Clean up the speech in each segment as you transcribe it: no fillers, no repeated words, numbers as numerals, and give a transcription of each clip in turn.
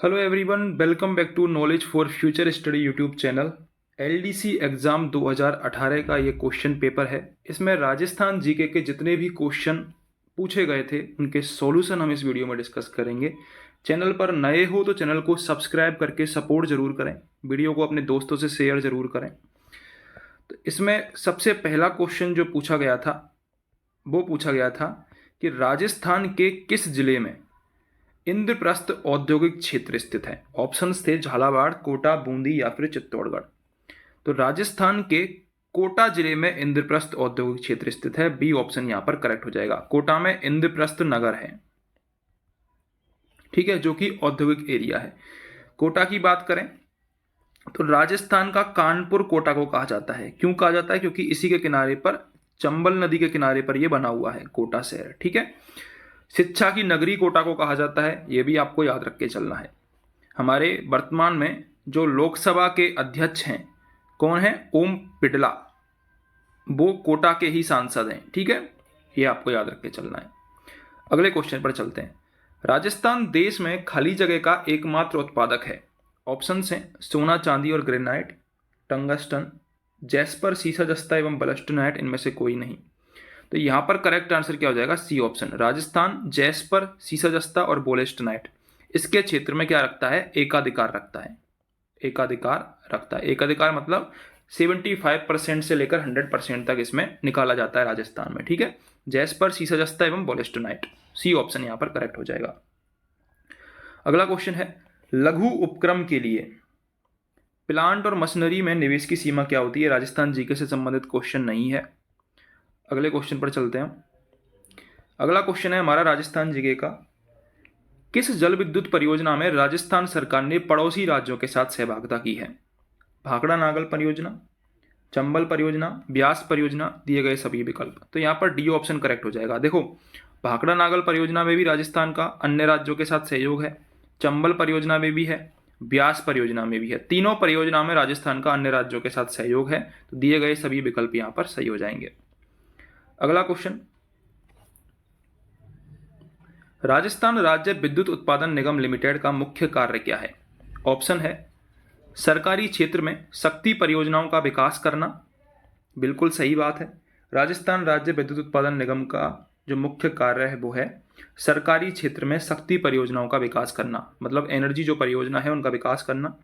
Hello everyone, welcome back to knowledge for future study YouTube channel. LDC exam 2018 का ये question paper है। इसमें Rajasthan GK के जितने भी क्वेश्चन पूछे गए थे उनके सॉल्यूशन हम इस वीडियो में डिस्कस करेंगे। चैनल पर नए हो तो चैनल को सब्सक्राइब करके सपोर्ट ज़रूर करें, वीडियो को अपने दोस्तों से शेयर ज़रूर करें। तो इसमें सबसे पहला क्वेश्चन जो पूछा गया था वो पूछा गया था कि राजस्थान के किस जिले में इंद्रप्रस्थ औद्योगिक क्षेत्र स्थित है। ऑप्शंस थे झालावाड़, कोटा, बूंदी या फिर चित्तौड़गढ़। तो राजस्थान के कोटा जिले में इंद्रप्रस्थ औद्योगिक क्षेत्र स्थित है। बी ऑप्शन यहां पर करेक्ट हो जाएगा। कोटा में इंद्रप्रस्थ नगर है, ठीक है, जो कि औद्योगिक एरिया है। कोटा की बात करें तो राजस्थान का कानपुर कोटा को कहा जाता है। क्यों कहा जाता है? क्योंकि इसी के किनारे पर, चंबल नदी के किनारे पर यह बना हुआ है कोटा शहर, ठीक है। शिक्षा की नगरी कोटा को कहा जाता है, यह भी आपको याद रख के चलना है। हमारे वर्तमान में जो लोकसभा के अध्यक्ष हैं कौन है? ओम बिड़ला, वो कोटा के ही सांसद हैं, ठीक है, ये आपको याद रख के चलना है। अगले क्वेश्चन पर चलते हैं। राजस्थान देश में खाली जगह का एकमात्र उत्पादक है। ऑप्शंस हैं सोना, चांदी और ग्रेनाइट, टंगस्टन, जैस्पर, सीसा जस्ता एवं बलस्टोनाइट, इनमें से कोई नहीं। तो यहां पर करेक्ट आंसर क्या हो जाएगा? C option. राजस्थान जैस्पर, सीसा जस्ता और बोलेस्टोनाइट इसके क्षेत्र में क्या रखता है? एकाधिकार रखता है। एकाधिकार रखता है। एकाधिकार मतलब 75% से लेकर 100% तक इसमें निकाला जाता है राजस्थान में, ठीक है। जैस्पर, सीसा जस्ता एवं बोलेस्टोनाइट, सी ऑप्शन यहां पर करेक्ट हो जाएगा। अगला क्वेश्चन है, लघु उपक्रम के लिए प्लांट और मशीनरी में निवेश की सीमा क्या होती है? राजस्थान जीके से संबंधित क्वेश्चन नहीं है। अगले क्वेश्चन पर चलते हैं। अगला क्वेश्चन है हमारा राजस्थान जीके का। किस जल विद्युत परियोजना में राजस्थान सरकार ने पड़ोसी राज्यों के साथ सहभागिता की है? भाखड़ा नागल परियोजना, चंबल परियोजना, ब्यास परियोजना, दिए गए सभी विकल्प। तो यहाँ पर डी ऑप्शन करेक्ट हो जाएगा। देखो, भाखड़ा नागल परियोजना में भी राजस्थान का अन्य राज्यों के साथ सहयोग है, चंबल परियोजना में भी है, ब्यास परियोजना में भी है। तीनों परियोजना में राजस्थान का अन्य राज्यों के साथ सहयोग है, तो दिए गए सभी विकल्प यहाँ पर सही हो जाएंगे। अगला क्वेश्चन, राजस्थान राज्य विद्युत उत्पादन निगम लिमिटेड का मुख्य कार्य क्या है? ऑप्शन है सरकारी क्षेत्र में शक्ति परियोजनाओं का विकास करना, बिल्कुल सही बात है। राजस्थान राज्य विद्युत उत्पादन निगम का जो मुख्य कार्य है वो है सरकारी क्षेत्र में शक्ति परियोजनाओं का विकास करना, मतलब एनर्जी जो परियोजना है उनका विकास करना।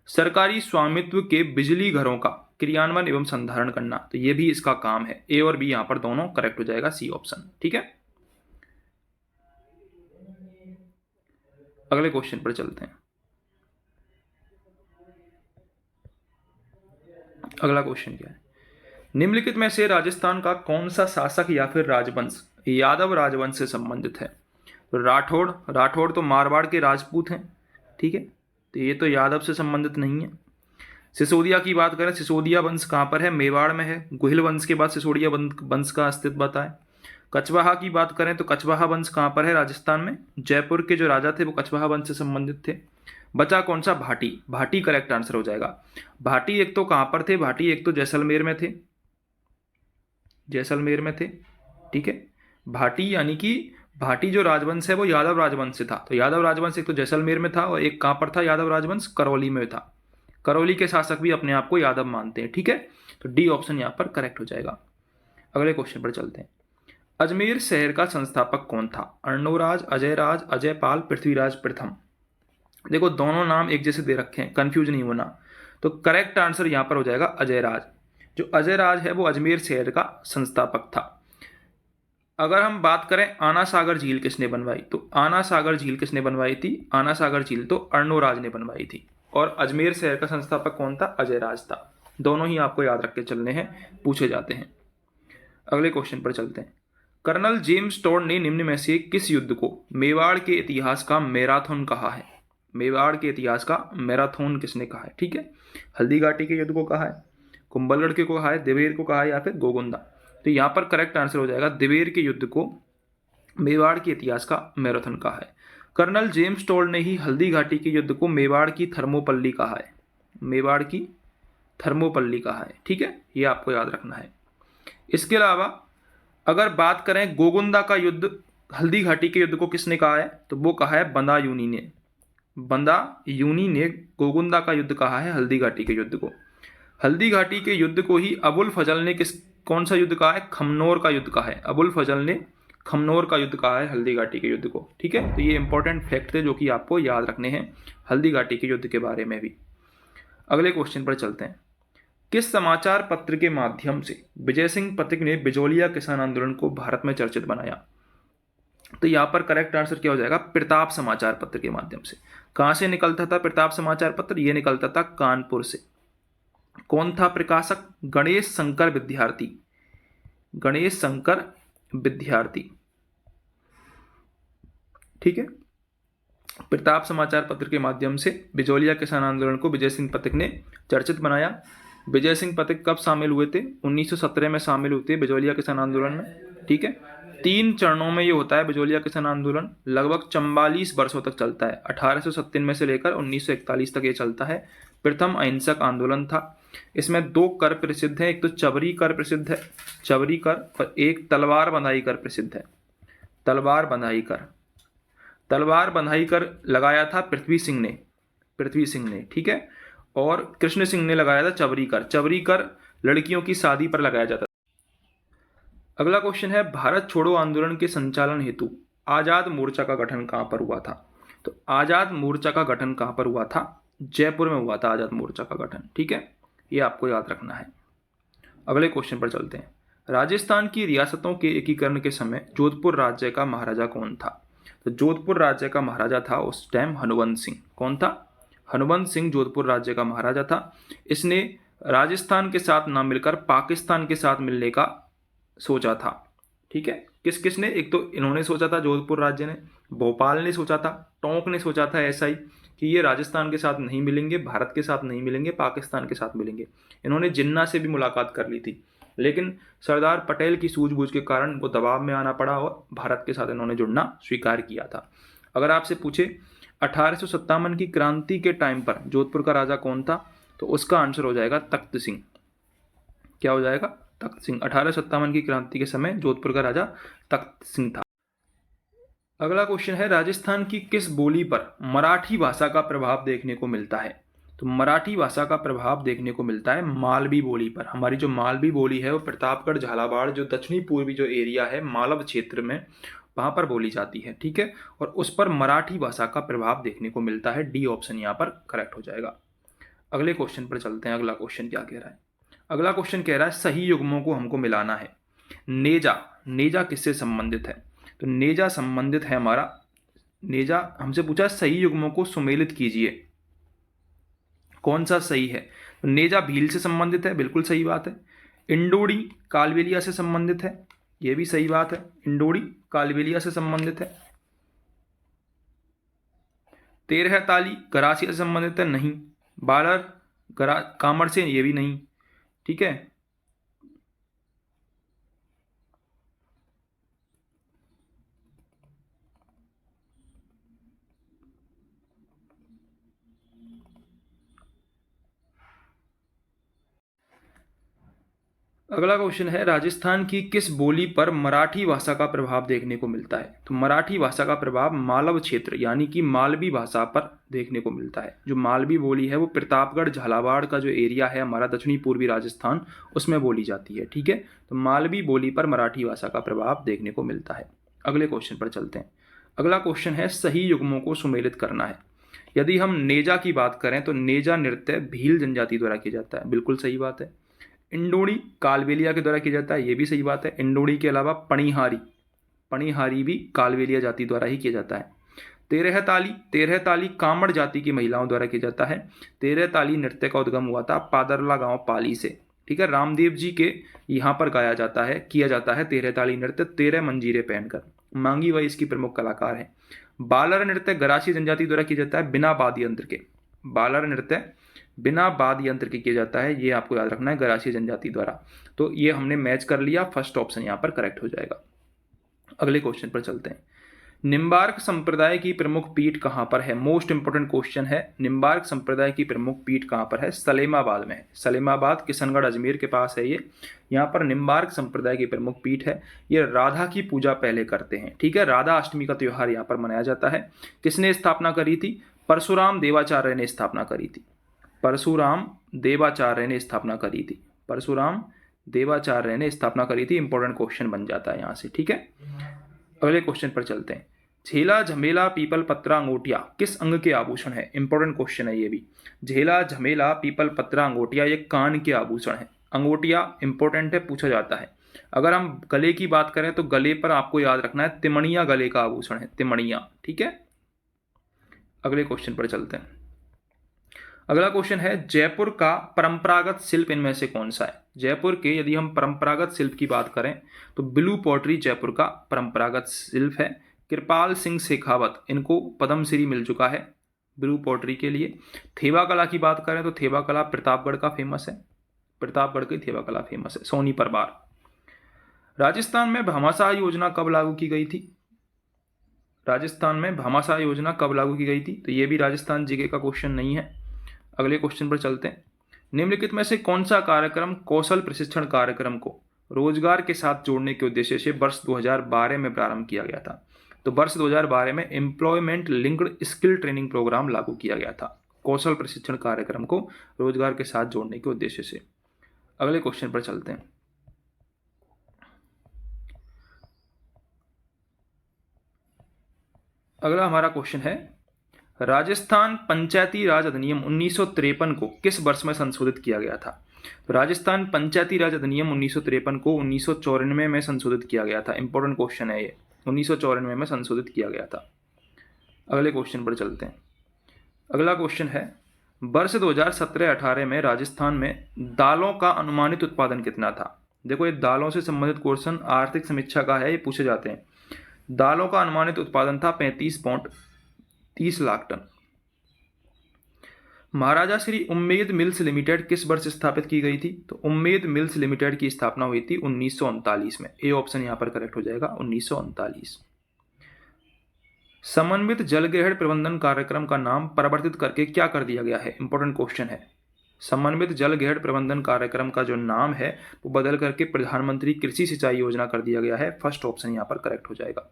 सरकारी स्वामित्व के बिजली घरों का क्रियान्वयन एवं संधारण करना, तो ये भी इसका काम है। ए और बी यहां पर दोनों करेक्ट हो जाएगा, सी ऑप्शन, ठीक है। अगले क्वेश्चन पर चलते हैं। अगला क्वेश्चन क्या है? निम्नलिखित में से राजस्थान का कौन सा शासक या फिर राजवंश यादव राजवंश से संबंधित है? तो राठौड़ तो मारवाड़ के राजपूत हैं, ठीक है, तो ये तो यादव से संबंधित नहीं है। सिसोदिया की बात करें, सिसोदिया वंश कहाँ पर है? मेवाड़ में है। गुहिल वंश के बाद सिसोदिया वंश का अस्तित्व बताएं। कछवाहा की बात करें तो कछवाहा वंश कहाँ पर है? राजस्थान में। जयपुर के जो राजा थे वो कछवाहा वंश से संबंधित थे। बचा कौन सा? भाटी। भाटी करेक्ट आंसर हो जाएगा। भाटी एक तो कहाँ पर थे? भाटी एक तो जैसलमेर में थे, जैसलमेर में थे, ठीक है। भाटी यानी कि भाटी जो राजवंश है वो यादव राजवंश से था, तो यादव राजवंश एक तो जैसलमेर में था और एक कहाँ पर था यादव राजवंश? करौली में था। करौली के शासक भी अपने आप को यादव मानते हैं, ठीक है, तो डी ऑप्शन यहाँ पर करेक्ट हो जाएगा। अगले क्वेश्चन पर चलते हैं। अजमेर शहर का संस्थापक कौन था? अर्णोराज, अजयराज, अजयपाल, पृथ्वीराज प्रथम। देखो, दोनों नाम एक जैसे दे रखे हैं, कंफ्यूज नहीं होना। तो करेक्ट आंसर यहां पर हो जाएगा अजयराज। जो अजयराज है वो अजमेर शहर का संस्थापक था। अगर हम बात करें आना सागर झील किसने बनवाई, तो आना सागर झील किसने बनवाई थी? आना सागर झील तो अर्णोराज ने बनवाई थी। और अजमेर शहर का संस्थापक कौन था? अजयराज था। दोनों ही आपको याद रख के चलने हैं, पूछे जाते हैं। अगले क्वेश्चन पर चलते हैं। कर्नल जेम्स टॉड ने निम्न में से किस युद्ध को मेवाड़ के इतिहास का मैराथन कहा है? मेवाड़ के इतिहास का मैराथन किसने कहा है? ठीक है, हल्दी घाटी के युद्ध को कहा है, कुंभलगढ़ के को कहा है, दिवेर को कहा है या फिर गोगुंदा। तो यहाँ पर करेक्ट आंसर हो जाएगा दिवेर के युद्ध को मेवाड़ के इतिहास का मैराथन कहा है। कर्नल जेम्स टॉड ने ही हल्दी घाटी के युद्ध को मेवाड़ की थर्मोपल्ली कहा है। मेवाड़ की थर्मोपल्ली कहा है, ठीक है, ये आपको याद रखना है। इसके अलावा अगर बात करें गोगुंदा का युद्ध, हल्दी घाटी के युद्ध को किसने कहा है? तो वो कहा है बदायूनी ने। बंदा यूनी ने गोगुंदा का युद्ध कहा है हल्दी घाटी के युद्ध को। हल्दी घाटी के युद्ध को ही अबुल फजल ने कौन सा युद्ध कहा है? खमनोर का युद्ध कहा है। अबुल फजल ने खमनोर का युद्ध कहा है हल्दी घाटी के युद्ध को। ठीक है, तो ये इंपॉर्टेंट फैक्ट थे जो कि आपको याद रखने हैं हल्दी घाटी के युद्ध के बारे में भी। अगले क्वेश्चन पर चलते हैं। किस समाचार पत्र के माध्यम से विजय सिंह पथिक ने बिजोलिया किसान आंदोलन को भारत में चर्चित बनाया? तो यहाँ पर करेक्ट आंसर क्या हो जाएगा? प्रताप समाचार पत्र के माध्यम से। कहाँ से निकलता था प्रताप समाचार पत्र? ये निकलता था कानपुर से। कौन था प्रकाशक? गणेश शंकर विद्यार्थी। गणेश शंकर विद्यार्थी। ठीक है, प्रताप समाचार पत्र के माध्यम से बिजोलिया किसान आंदोलन को विजय सिंह पथिक ने चर्चित बनाया। विजय सिंह पथिक कब शामिल हुए थे? 1917 में शामिल हुए थे बिजोलिया किसान आंदोलन में। ठीक है, 3 चरणों में ये होता है बिजोलिया किसान आंदोलन। लगभग 44 वर्षों तक चलता है। 1897 में से लेकर 1941 तक ये चलता है। प्रथम अहिंसक आंदोलन था। इसमें 2 कर प्रसिद्ध हैं। एक तो चबरी कर प्रसिद्ध है, चबरी कर, और एक तलवार बंधाई कर प्रसिद्ध है। तलवार बंधाई कर। तलवार बंधाई कर लगाया था पृथ्वी सिंह ने। पृथ्वी सिंह ने, ठीक है, और कृष्ण सिंह ने लगाया था चबरी कर। चबरी कर लड़कियों की शादी पर लगाया जाता था। अगला क्वेश्चन है, भारत छोड़ो आंदोलन के संचालन हेतु आजाद मोर्चा का गठन कहां पर हुआ था? तो आजाद मोर्चा का गठन कहां पर हुआ था? जयपुर में हुआ था आजाद मोर्चा का गठन। ठीक है, ये आपको याद रखना है। अगले क्वेश्चन पर चलते हैं। राजस्थान की रियासतों के एकीकरण के समय जोधपुर राज्य का महाराजा कौन था? तो जोधपुर राज्य का महाराजा था उस टाइम हनुवंत सिंह। कौन था? हनुवंत सिंह जोधपुर राज्य का महाराजा था। इसने राजस्थान के साथ ना मिलकर पाकिस्तान के साथ मिलने का सोचा था। ठीक है, किस किसने? एक तो इन्होंने सोचा था, जोधपुर राज्य ने, भोपाल ने सोचा था, टोंक ने सोचा था ऐसा ही कि ये राजस्थान के साथ नहीं मिलेंगे, भारत के साथ नहीं मिलेंगे, पाकिस्तान के साथ मिलेंगे। इन्होंने जिन्ना से भी मुलाकात कर ली थी, लेकिन सरदार पटेल की सूझबूझ के कारण वो दबाव में आना पड़ा और भारत के साथ इन्होंने जुड़ना स्वीकार किया था। अगर आपसे पूछे 1857 की क्रांति के टाइम पर जोधपुर का राजा कौन था, तो उसका आंसर हो जाएगा तख्त सिंह। क्या हो जाएगा? तख्त सिंह। 1857 की क्रांति के समय जोधपुर का राजा तख्त सिंह था। अगला क्वेश्चन है, राजस्थान की किस बोली पर मराठी भाषा का प्रभाव देखने को मिलता है? तो मराठी भाषा का प्रभाव देखने को मिलता है मालवी बोली पर। हमारी जो मालवी बोली है वो प्रतापगढ़, झालावाड़, जो दक्षिणी पूर्वी जो एरिया है मालव क्षेत्र में, वहां पर बोली जाती है। ठीक है, और उस पर मराठी भाषा का प्रभाव देखने को मिलता है। डी ऑप्शन यहाँ पर करेक्ट हो जाएगा। अगले क्वेश्चन पर चलते हैं। अगला क्वेश्चन क्या कह रहा है? अगला क्वेश्चन कह रहा है सही युग्मों को हमको मिलाना है। नेजा, नेजा किससे संबंधित है? तो नेजा संबंधित है हमारा, नेजा हमसे पूछा सही युग्मों को सुमेलित कीजिए, कौन सा सही है? तो नेजा भील से संबंधित है, बिल्कुल सही बात है। इंडोडी कालबेलिया से संबंधित है, यह भी सही बात है, इंडोडी कालबेलिया से संबंधित है। 13 ताली गरासिया से संबंधित है, नहीं। बालर कामर से, ये भी नहीं। ठीक है, अगला क्वेश्चन है, राजस्थान की किस बोली पर मराठी भाषा का प्रभाव देखने को मिलता है? तो मराठी भाषा का प्रभाव मालव क्षेत्र यानी कि मालवी भाषा पर देखने को मिलता है। जो मालवी बोली है वो प्रतापगढ़, झालावाड़ का जो एरिया है हमारा दक्षिणी पूर्वी राजस्थान, उसमें बोली जाती है। ठीक है, तो मालवी बोली पर मराठी भाषा का प्रभाव देखने को मिलता है। अगले क्वेश्चन पर चलते हैं। अगला क्वेश्चन है सही युग्मों को सुमेलित करना है। यदि हम नेजा की बात करें तो नेजा नृत्य भील जनजाति द्वारा किया जाता है, बिल्कुल सही बात है। इंडोडी कालबेलिया के द्वारा किया जाता है, ये भी सही बात है। इंडोडी के अलावा पणिहारी, पणिहारी भी कालबेलिया जाति द्वारा ही किया जाता है। 13 ताली कामड़ जाति की महिलाओं द्वारा किया जाता है। 13 ताली नृत्य का उद्गम हुआ था पादरला गांव पाली से। ठीक है, रामदेव जी के यहाँ पर गाया जाता है, किया जाता है 13 ताली नृत्य 13 मंजीरे पहनकर। मांगी वही इसकी प्रमुख कलाकार है। बालर नृत्य गरासी जनजाति द्वारा किया जाता है बिना वाद्य यंत्र के। बालर नृत्य बिना वाद्य यंत्र के किया जाता है, ये आपको याद रखना है, गरासी जनजाति द्वारा। तो ये हमने मैच कर लिया, फर्स्ट ऑप्शन यहाँ पर करेक्ट हो जाएगा। अगले क्वेश्चन पर चलते हैं। निम्बार्क संप्रदाय की प्रमुख पीठ कहाँ पर है? मोस्ट इंपोर्टेंट क्वेश्चन है। निम्बार्क संप्रदाय की प्रमुख पीठ कहाँ पर है? सलेमाबाद में है। सलेमाबाद किशनगढ़ अजमेर के पास है ये। यहाँ पर निम्बार्क संप्रदाय की प्रमुख पीठ है। ये राधा की पूजा पहले करते हैं। ठीक है, राधा अष्टमी का त्यौहार यहाँ पर मनाया जाता है। किसने स्थापना करी थी? परशुराम देवाचार्य ने स्थापना करी थी? परशुराम देवाचार्य ने स्थापना करी थी। परशुराम देवाचार्य ने स्थापना करी थी। इंपॉर्टेंट क्वेश्चन बन जाता है यहाँ से, ठीक है। अगले क्वेश्चन पर चलते हैं। झेला, झमेला, पीपल, पत्रा, अंगोटिया किस अंग के आभूषण है? इंपॉर्टेंट क्वेश्चन है ये भी। झेला, झमेला, पीपल, पत्रा, अंगोटिया ये कान के आभूषण है। अंगोटिया इंपॉर्टेंट है, पूछा जाता है। अगर हम गले की बात करें तो गले पर आपको याद रखना है तिमणिया गले का आभूषण है, तिमणिया, ठीक है। अगले क्वेश्चन पर चलते हैं। अगला क्वेश्चन है जयपुर का परंपरागत शिल्प इनमें से कौन सा है? जयपुर के यदि हम परंपरागत शिल्प की बात करें तो ब्लू पॉटरी जयपुर का परंपरागत शिल्प है। कृपाल सिंह शेखावत, इनको पद्मश्री मिल चुका है ब्लू पॉटरी के लिए। थेवा कला की बात करें तो थेवा कला प्रतापगढ़ का फेमस है, प्रतापगढ़ की थेवा कला फेमस है। सोनी परमार। राजस्थान में भामाशाह योजना कब लागू की गई थी? राजस्थान में भामाशाह योजना कब लागू की गई थी? तो ये भी राजस्थान जीके का क्वेश्चन नहीं है। अगले क्वेश्चन पर चलते हैं। निम्नलिखित में से कौन सा कार्यक्रम कौशल प्रशिक्षण कार्यक्रम को रोजगार के साथ जोड़ने के उद्देश्य से वर्ष 2012 में प्रारंभ किया गया था? तो वर्ष 2012 में employment linked skill training programme लागू किया गया था, कौशल प्रशिक्षण कार्यक्रम को रोजगार के साथ जोड़ने के उद्देश्य से। अगले क्वेश्चन पर चलते हैं। अगला हमारा क्वेश्चन है राजस्थान पंचायती राज अधिनियम 1953 को किस वर्ष में संशोधित किया गया था? तो राजस्थान पंचायती राज अधिनियम 1953 को 1994 में संशोधित किया गया था। इंपॉर्टेंट क्वेश्चन है ये, 1994 में संशोधित किया गया था। अगले क्वेश्चन पर चलते हैं। अगला क्वेश्चन है वर्ष 2017-18 में राजस्थान में दालों का अनुमानित उत्पादन कितना था? देखो ये दालों से संबंधित क्वेश्चन आर्थिक समीक्षा का है, ये पूछे जाते हैं। दालों का अनुमानित उत्पादन था 35.30 लाख टन। महाराजा श्री उम्मेद मिल्स लिमिटेड किस वर्ष स्थापित की गई थी? तो उम्मेद मिल्स लिमिटेड की स्थापना हुई थी 1939 में। ए ऑप्शन यहां पर करेक्ट हो जाएगा, 1939। समन्वित जलग्रहण प्रबंधन कार्यक्रम का नाम परिवर्तित करके क्या कर दिया गया है? इंपॉर्टेंट क्वेश्चन है। समन्वित जलग्रहण प्रबंधन कार्यक्रम का जो नाम है वो बदल करके प्रधानमंत्री कृषि सिंचाई योजना कर दिया गया है। फर्स्ट ऑप्शन यहां पर करेक्ट हो जाएगा,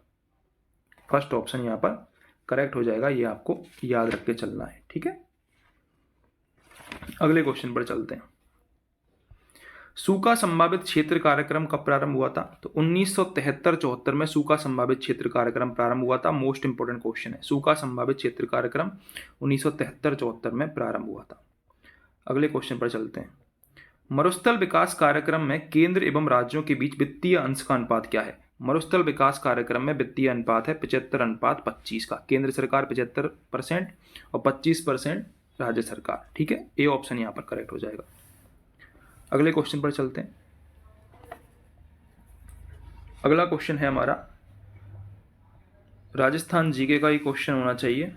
फर्स्ट ऑप्शन यहां पर करेक्ट हो जाएगा। ये आपको याद रख के चलना है, ठीक है। अगले क्वेश्चन पर चलते हैं। सूखा संभावित क्षेत्र कार्यक्रम कब प्रारंभ हुआ था? तो 1973-74 में सूखा संभावित क्षेत्र कार्यक्रम प्रारंभ हुआ था। मोस्ट इंपोर्टेंट क्वेश्चन है, सूखा संभावित क्षेत्र कार्यक्रम 1973-74 में प्रारंभ हुआ था। अगले क्वेश्चन पर चलते हैं। मरुस्थल विकास कार्यक्रम में केंद्र एवं राज्यों के बीच वित्तीय अंश का अनुपात क्या है? मरुस्थल विकास कार्यक्रम में वित्तीय अनुपात है 75:25 का। केंद्र सरकार 75% और 25% राज्य सरकार, ठीक है। ए ऑप्शन यहां पर करेक्ट हो जाएगा। अगले क्वेश्चन पर चलते हैं। अगला क्वेश्चन है हमारा राजस्थान जीके का ही क्वेश्चन होना चाहिए।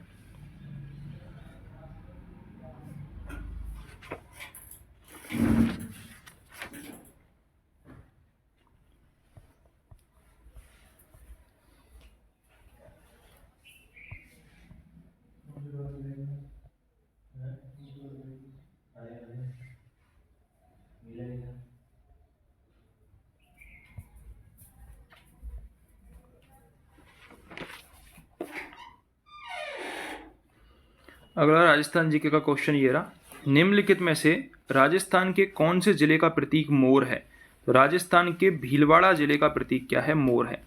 अगला राजस्थान जीके का क्वेश्चन ये रहा, निम्नलिखित में से राजस्थान के कौन से जिले का प्रतीक मोर है? तो राजस्थान के भीलवाड़ा जिले का प्रतीक क्या है? मोर है।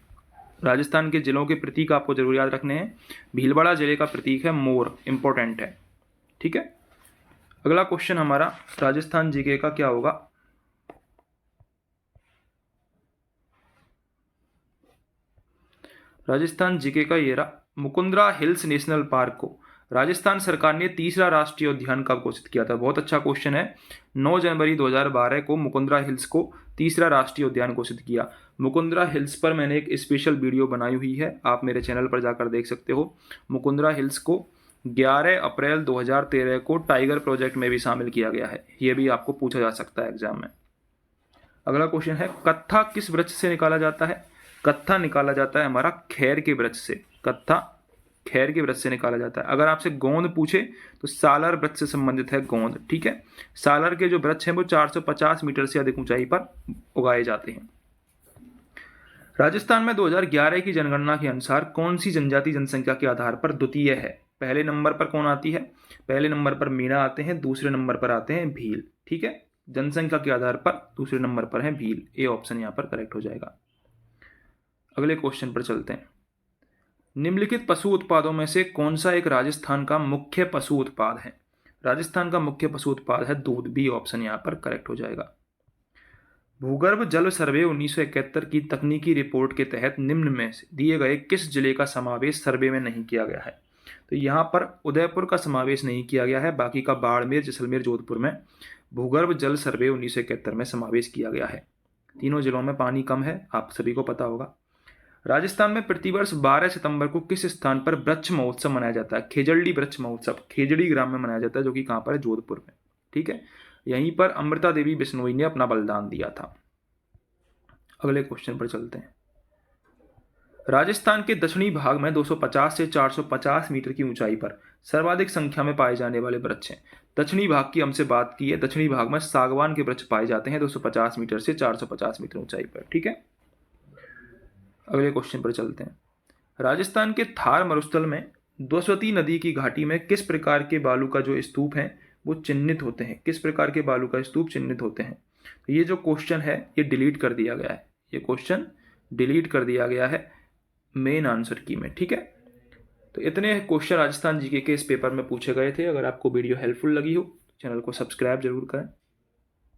राजस्थान के जिलों के प्रतीक आपको जरूर याद रखने हैं। भीलवाड़ा जिले का प्रतीक है मोर, इंपॉर्टेंट है, ठीक है। अगला क्वेश्चन हमारा राजस्थान जीके का क्या होगा? राजस्थान जीके का ये रहा, मुकुंदरा हिल्स नेशनल पार्क को राजस्थान सरकार ने तीसरा राष्ट्रीय उद्यान कब घोषित किया था? बहुत अच्छा क्वेश्चन है। 9 जनवरी 2012 को मुकुंदरा हिल्स को तीसरा राष्ट्रीय उद्यान घोषित किया। मुकुंदरा हिल्स पर मैंने एक स्पेशल वीडियो बनाई हुई है, आप मेरे चैनल पर जाकर देख सकते हो। मुकुंदरा हिल्स को 11 अप्रैल 2013 को टाइगर प्रोजेक्ट में भी शामिल किया गया है। ये भी आपको पूछा जा सकता है एग्जाम में। अगला क्वेश्चन है कत्था किस वृक्ष से निकाला जाता है? कत्था निकाला जाता है हमारा खैर के वृक्ष से। कत्था खैर के वृक्ष से निकाला जाता है। अगर आपसे गोंद पूछे तो सालर वृक्ष से संबंधित है गोंद, ठीक है। सालर के जो वृक्ष हैं वो 450 मीटर से अधिक ऊंचाई पर उगाए जाते हैं। राजस्थान में 2011 की जनगणना के अनुसार कौन सी जनजाति जनसंख्या के आधार पर द्वितीय है? पहले नंबर पर कौन आती है? पहले नंबर पर मीणा आते हैं, दूसरे नंबर पर आते हैं भील। ठीक है, जनसंख्या के आधार पर दूसरे नंबर पर है भील। ए ऑप्शन यहाँ पर करेक्ट हो जाएगा। अगले क्वेश्चन पर चलते हैं। निम्नलिखित पशु उत्पादों में से कौन सा एक राजस्थान का मुख्य पशु उत्पाद है? राजस्थान का मुख्य पशु उत्पाद है दूध। बी ऑप्शन यहाँ पर करेक्ट हो जाएगा। भूगर्भ जल सर्वे 1971 की तकनीकी रिपोर्ट के तहत निम्न में से दिए गए किस जिले का समावेश सर्वे में नहीं किया गया है? तो यहाँ पर उदयपुर का समावेश नहीं किया गया है, बाकी का बाड़मेर, जैसलमेर, जोधपुर में भूगर्भ जल सर्वे 1971 में समावेश किया गया है। तीनों जिलों में पानी कम है, आप सभी को पता होगा। राजस्थान में प्रतिवर्ष 12 सितंबर को किस स्थान पर वृक्ष महोत्सव मनाया जाता है? खेजड़ी वृक्ष महोत्सव खेजड़ी ग्राम में मनाया जाता है, जो कि कहाँ पर है? जोधपुर में। ठीक है, यहीं पर अमृता देवी बिश्नोई ने अपना बलिदान दिया था। अगले क्वेश्चन पर चलते हैं। राजस्थान के दक्षिणी भाग में 250 से 450 मीटर की ऊंचाई पर सर्वाधिक संख्या में पाए जाने वाले वृक्ष हैं। दक्षिणी भाग की हमसे बात की है, दक्षिणी भाग में सागवान के वृक्ष पाए जाते हैं 250 मीटर से 450 मीटर ऊंचाई पर। ठीक है, अगले क्वेश्चन पर चलते हैं। राजस्थान के थार मरुस्थल में द्वसवती नदी की घाटी में किस प्रकार के बालू का जो स्तूप है वो चिन्हित होते हैं? किस प्रकार के बालू का स्तूप चिन्हित होते हैं? तो ये जो क्वेश्चन है ये डिलीट कर दिया गया है, ये क्वेश्चन डिलीट कर दिया गया है मेन आंसर की में। ठीक है, तो इतने क्वेश्चन राजस्थान जीके के इस पेपर में पूछे गए थे। अगर आपको वीडियो हेल्पफुल लगी हो, चैनल को सब्सक्राइब जरूर करें।